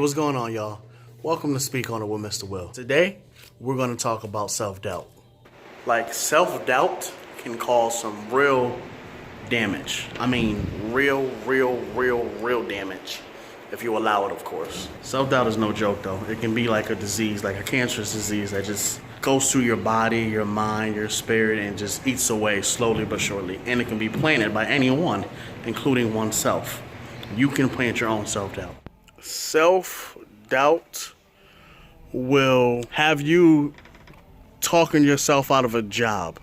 what's going on, y'all? Welcome to Speak On It with Mr. Will. Today, we're going to talk about self-doubt. Like, self-doubt can cause some real damage. I mean, real damage. If you allow it, of course. Self-doubt is no joke, though. It can be like a disease, like a cancerous disease that just goes through your body, your mind, your spirit, and just eats away slowly but surely. And it can be planted by anyone, including oneself. You can plant your own self-doubt. Self-doubt will have you talking yourself out of a job.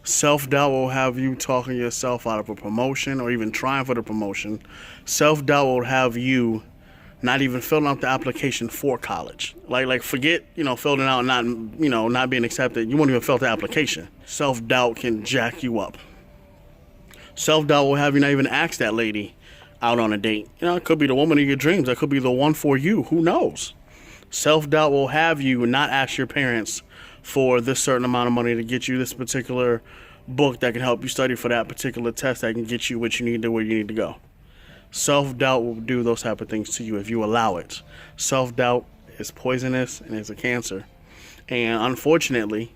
Self-doubt will have you talking yourself out of a promotion or even trying for the promotion. Self-doubt will have you not even filling out the application for college. Like forget, filling out and not being accepted. You won't even fill out the application. Self-doubt can jack you up. Self-doubt will have you not even ask that lady out on a date. It could be the woman of your dreams. That could be the one for you. Who knows? Self-doubt will have you not ask your parents for this certain amount of money to get you this particular book that can help you study for that particular test that can get you what you need to where you need to go. Self-doubt will do those type of things to you if you allow it. Self-doubt is poisonous and it's a cancer. And unfortunately,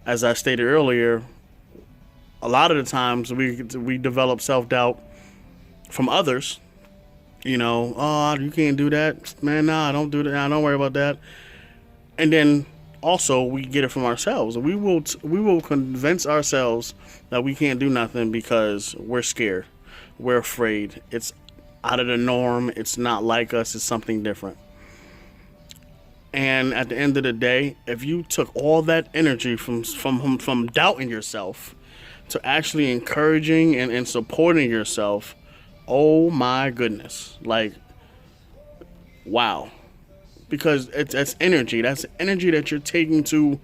as I stated earlier, a lot of the times we develop self-doubt from others. Oh, you can't do that. Man, nah, don't do that. Nah, don't worry about that. And then also we get it from ourselves. We will convince ourselves that we can't do nothing because we're scared. We're afraid. It's out of the norm. It's not like us. It's something different. And at the end of the day, if you took all that energy from doubting yourself to actually encouraging and supporting yourself, oh my goodness. Like, wow. Because that's energy. That's energy that you're taking to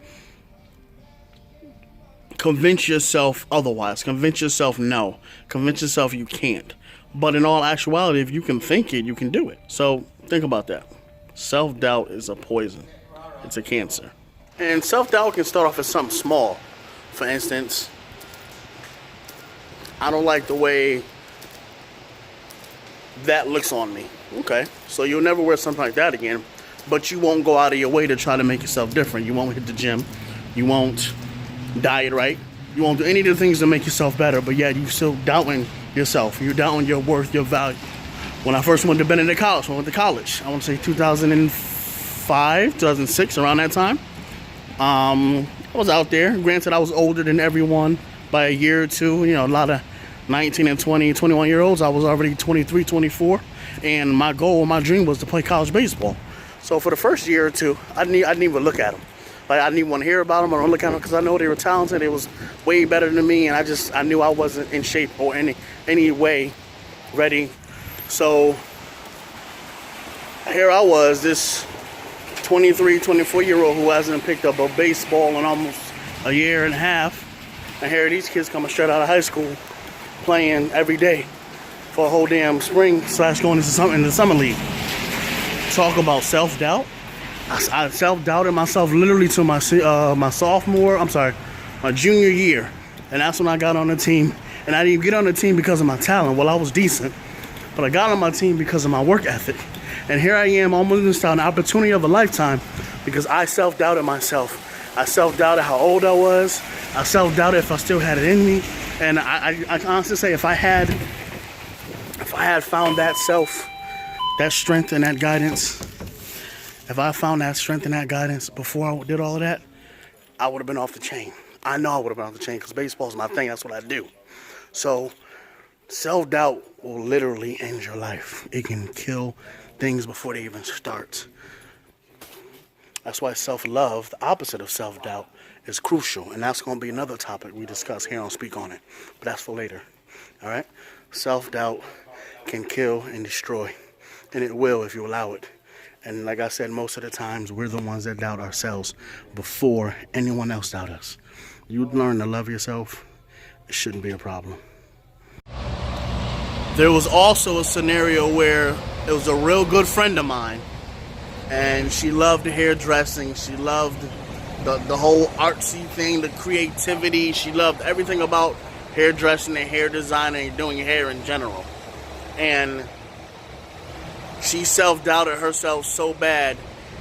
convince yourself otherwise. Convince yourself no. Convince yourself you can't. But in all actuality, if you can think it, you can do it. So think about that. Self-doubt is a poison. It's a cancer. And self-doubt can start off as something small. For instance, I don't like the way that looks on me. Okay, so you'll never wear something like that again. But you won't go out of your way to try to make yourself different. You won't hit the gym. You won't diet right. You won't do any of the things to make yourself better. But yet you're still doubting yourself. You're doubting your worth, your value. When I first went to Benedict College, I want to say 2005, 2006, around that time. I was out there. Granted, I was older than everyone by a year or two. A lot of 19 and 20, 21-year-olds. I was already 23, 24. And my goal, my dream was to play college baseball. So for the first year or two, I didn't even look at them. Like, I didn't even want to hear about them or don't look at them because I know they were talented. They was way better than me, and I knew I wasn't in shape or any way ready. So here I was, this 23, 24-year-old who hasn't picked up a baseball in almost a year and a half. And here are these kids coming straight out of high school playing every day for a whole damn spring / going into the summer league. Talk about self-doubt. I self-doubted myself literally to my junior year. And that's when I got on the team. And I didn't even get on the team because of my talent. Well, I was decent. But I got on my team because of my work ethic. And here I am, almost missed out an opportunity of a lifetime because I self-doubted myself. I self-doubted how old I was. I self-doubted if I still had it in me. And I honestly say if I had found that strength and that guidance, if I found that strength and that guidance before I did all of that, I would have been off the chain. I know I would have been off the chain because baseball's my thing. That's what I do. So self-doubt will literally end your life. It can kill things before they even start. That's why self-love, the opposite of self-doubt, is crucial. And that's going to be another topic we discuss here on Speak On It. But that's for later. All right? Self-doubt can kill and destroy. And it will if you allow it. And like I said, most of the times, we're the ones that doubt ourselves before anyone else doubt us. You learn to love yourself, it shouldn't be a problem. There was also a scenario where it was a real good friend of mine, and she loved hairdressing. She loved the whole artsy thing, the creativity. She loved everything about hairdressing and hair design and doing hair in general. And She self-doubted herself so bad,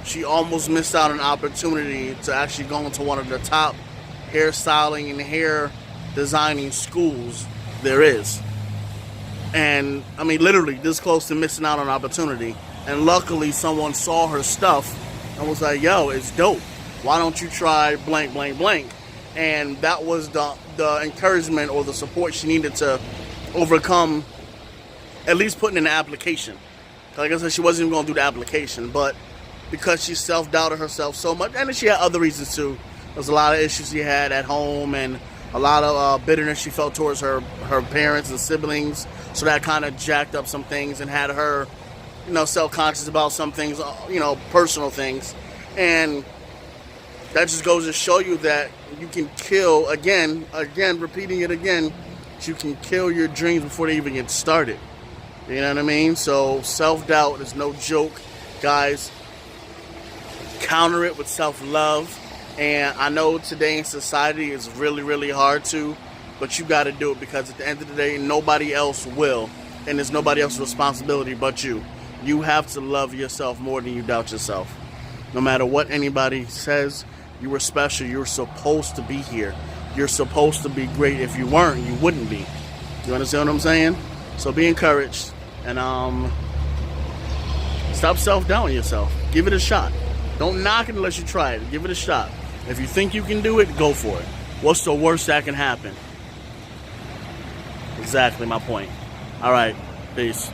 she almost missed out on an opportunity to actually go into one of the top hairstyling and hair designing schools there is. And, I mean, literally this close to missing out on an opportunity. And luckily someone saw her stuff and was like, yo, it's dope. Why don't you try blank, blank, blank? And that was the encouragement or the support she needed to overcome at least putting in the application. Like I said, she wasn't even going to do the application, but because she self-doubted herself so much, and she had other reasons too. There's a lot of issues she had at home and a lot of bitterness she felt towards her parents and siblings. So that kind of jacked up some things and had her, self-conscious about some things, personal things. And that just goes to show you that you can kill, again, repeating it again, you can kill your dreams before they even get started. You know what I mean? So self-doubt is no joke, guys. Counter it with self-love. And I know today in society it's really, really hard to, but you got to do it because at the end of the day, nobody else will. And it's nobody else's responsibility but you. You have to love yourself more than you doubt yourself. No matter what anybody says, you are special. You're supposed to be here. You're supposed to be great. If you weren't, you wouldn't be. You understand what I'm saying? So be encouraged and stop self-doubting yourself. Give it a shot. Don't knock it unless you try it. Give it a shot. If you think you can do it, go for it. What's the worst that can happen? Exactly my point. All right. Peace.